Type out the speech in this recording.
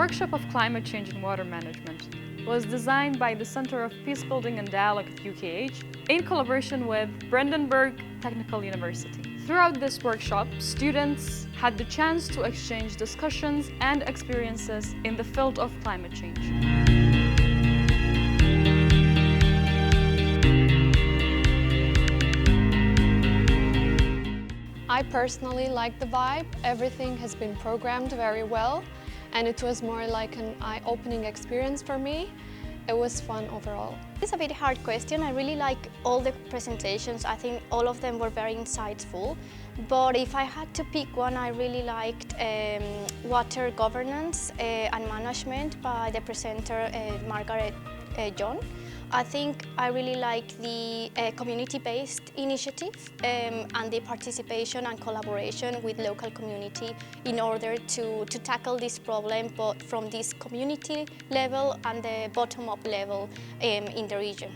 workshop of climate change and water management was designed by the Center of Peacebuilding and Dialogue at UKH in collaboration with Brandenburg Technical University. Throughout this workshop, students had the chance to exchange discussions and experiences in the field of climate change. I personally like the vibe. Everything has been programmed very well, and it was more like an eye-opening experience for me. It was fun overall. It's a very hard question. I really like all the presentations. I think all of them were very insightful. But if I had to pick one, I really liked water governance and management by the presenter Margaret John. I think I really like the community-based initiative and the participation and collaboration with local community in order to tackle this problem, but from this community level and the bottom-up level in the region.